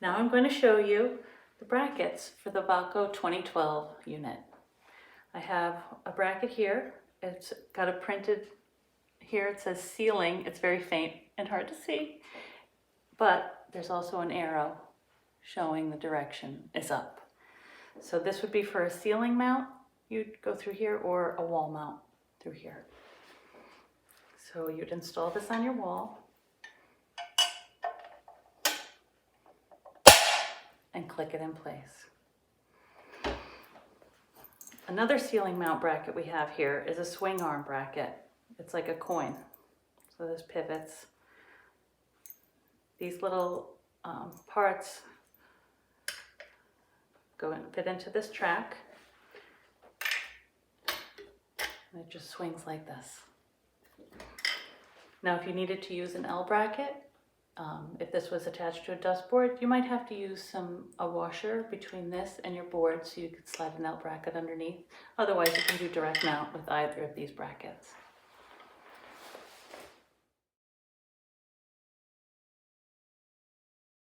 Now I'm going to show you the brackets for the Vako 2012 unit. I have a bracket here. It's got a printed here. It says ceiling. It's very faint and hard to see, but there's also an arrow showing the direction is up. So this would be for a ceiling mount. You'd go through here, or a wall mount through here. So you'd install this on your wall and click it in place. Another ceiling mount bracket we have here is a swing arm bracket. It's like a coin. So there's pivots. These little parts go and fit into this track. And it just swings like this. Now if you needed to use an L bracket, if this was attached to a dustboard, you might have to use a washer between this and your board so you could slide an L bracket underneath. Otherwise you can do direct mount with either of these brackets.